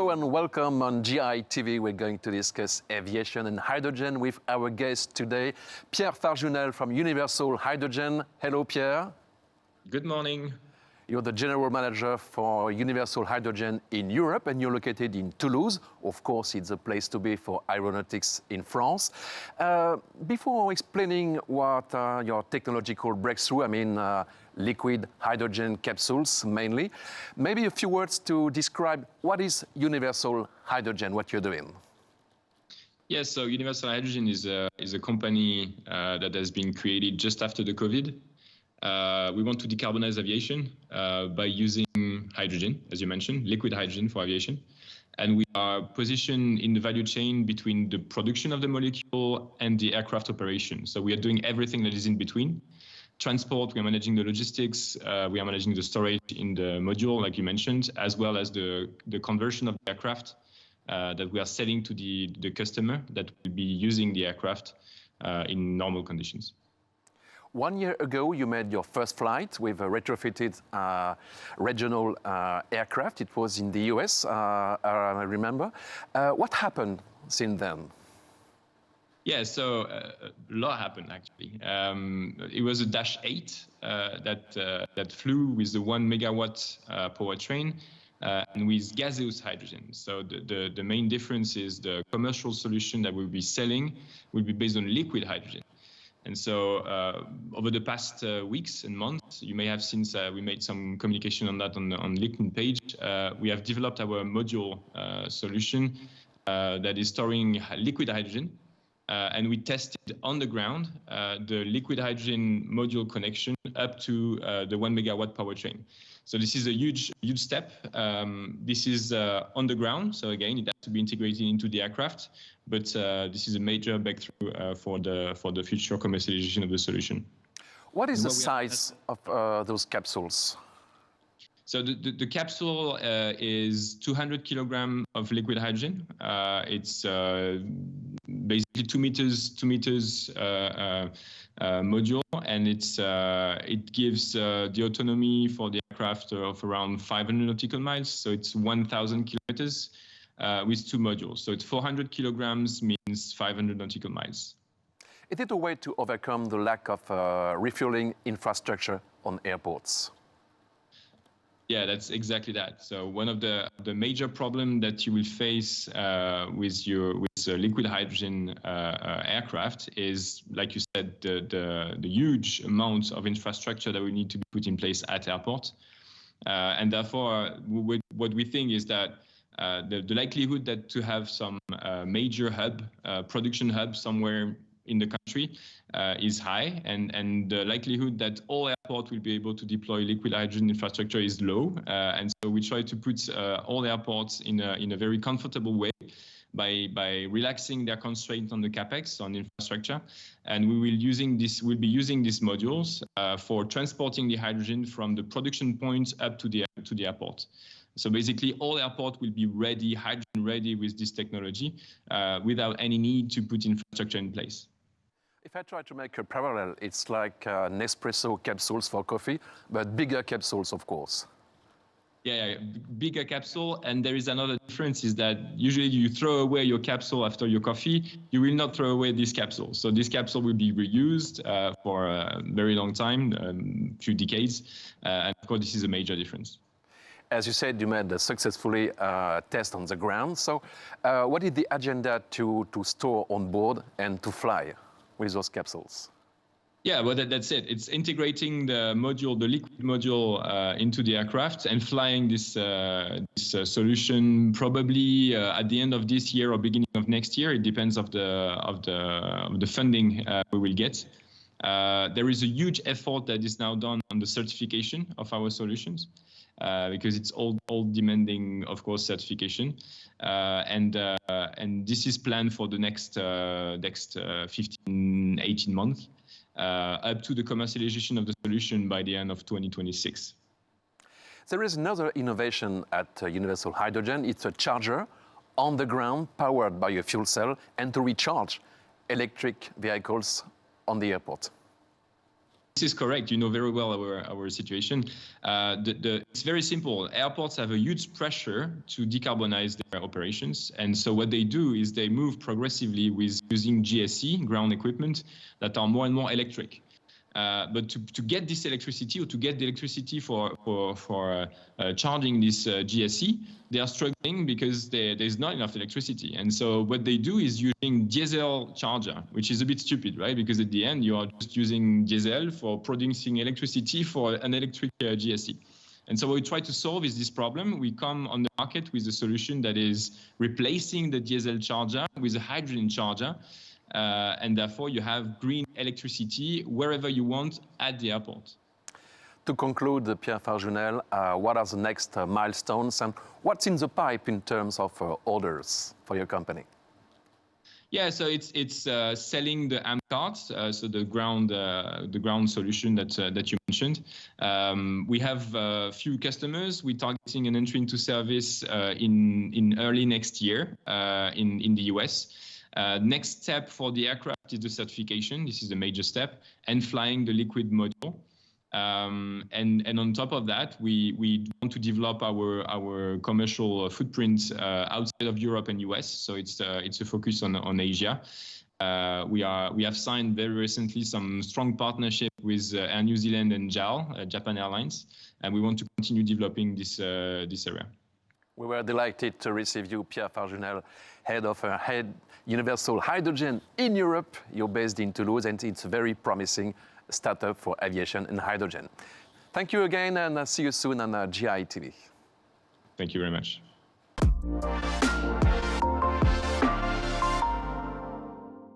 Hello and welcome on GI TV. We're going to discuss aviation and hydrogen with our guest today, Pierre Farjounel from Universal Hydrogen. Hello, Pierre. Good morning. You're the general manager for Universal Hydrogen in Europe, and you're located in Toulouse. Of course, it's a place to be for aeronautics in France. Before explaining what your technological breakthrough, liquid hydrogen capsules mainly, maybe a few words to describe what is Universal Hydrogen, what you're doing. Yes, so Universal Hydrogen is a company that has been created just after the COVID. We want to decarbonize aviation by using hydrogen, as you mentioned, liquid hydrogen for aviation. And we are positioned in the value chain between the production of the molecule and the aircraft operation. So we are doing everything that is in between. Transport, we are managing the logistics, we are managing the storage in the module, like you mentioned, as well as the conversion of the aircraft that we are selling to the customer that will be using the aircraft in normal conditions. 1 year ago, you made your first flight with a retrofitted regional aircraft. It was in the US, I remember. What happened since then? Yeah, so a lot happened actually. It was a Dash 8 that flew with the 1 megawatt powertrain and with gaseous hydrogen. So the main difference is the commercial solution that we'll be selling will be based on liquid hydrogen. And so over the past weeks and months, you may have seen we made some communication on that on LinkedIn page. We have developed our module solution that is storing liquid hydrogen. And we tested on the ground the liquid hydrogen module connection up to the 1 megawatt powertrain. So this is a huge step. This is on the ground. So again, it has to be integrated into the aircraft. But this is a major breakthrough for the future commercialization of the solution. What is the size of those capsules? So the capsule is 200 kilograms of liquid hydrogen. It's basically 2 meters module, and it gives the autonomy for the aircraft of around 500 nautical miles. So it's 1,000 kilometers with 2 modules. So it's 400 kilograms means 500 nautical miles. Is it a way to overcome the lack of refueling infrastructure on airports? Yeah, that's exactly that. So one of the major problems that you will face with liquid hydrogen aircraft is, like you said, the huge amounts of infrastructure that we need to be put in place at airport. And therefore, what we think is that the likelihood that to have some major production hub somewhere in the country is high, and the likelihood that all airports will be able to deploy liquid hydrogen infrastructure is low. And so we try to put all airports in a very comfortable way by relaxing their constraint on the capex on infrastructure, and we'll be using these modules for transporting the hydrogen from the production point up to the airport. So basically, all airports will be ready, hydrogen ready with this technology, without any need to put infrastructure in place. If I try to make a parallel, it's like Nespresso capsules for coffee, but bigger capsules, of course. Yeah, bigger capsule. And there is another difference is that usually you throw away your capsule after your coffee. You will not throw away this capsule. So this capsule will be reused for a very long time, a few decades. And of course, this is a major difference. As you said, you made a successfully test on the ground. So what is the agenda to store on board and to fly with those capsules? Yeah, well, that's it. It's integrating the liquid module into the aircraft and flying this solution probably at the end of this year or beginning of next year. It depends of the funding we will get. There is a huge effort that is now done on the certification of our solutions. Because it's all demanding, of course, certification, and this is planned for the next 15, 18 months, up to the commercialization of the solution by the end of 2026. There is another innovation at Universal Hydrogen. It's a charger on the ground, powered by a fuel cell, and to recharge electric vehicles on the airport. This is correct. You know very well our situation. It's very simple. Airports have a huge pressure to decarbonize their operations. And so what they do is they move progressively with using GSE, ground equipment, that are more and more electric. But to get this electricity, or to get the electricity for charging this GSE, they are struggling because there's not enough electricity. And so what they do is using diesel charger, which is a bit stupid, right? Because at the end, you are just using diesel for producing electricity for an electric GSE. And so what we try to solve is this problem. We come on the market with a solution that is replacing the diesel charger with a hydrogen charger. And therefore, you have green electricity wherever you want at the airport. To conclude, Pierre Farjounel, what are the next milestones and what's in the pipe in terms of orders for your company? Yeah, so it's selling the AMP cards, so the ground solution that you mentioned. We have a few customers. We're targeting an entry into service in early next year in the US. Next step for the aircraft is the certification. This is a major step, and flying the liquid module. And on top of that, we want to develop our commercial footprint outside of Europe and US. So it's a focus on Asia. We have signed very recently some strong partnership with Air New Zealand and JAL, Japan Airlines, and we want to continue developing this area. We were delighted to receive you, Pierre Farjounel, head of Universal Hydrogen in Europe. You're based in Toulouse, and it's a very promising startup for aviation and hydrogen. Thank you again, and see you soon on GI TV. Thank you very much.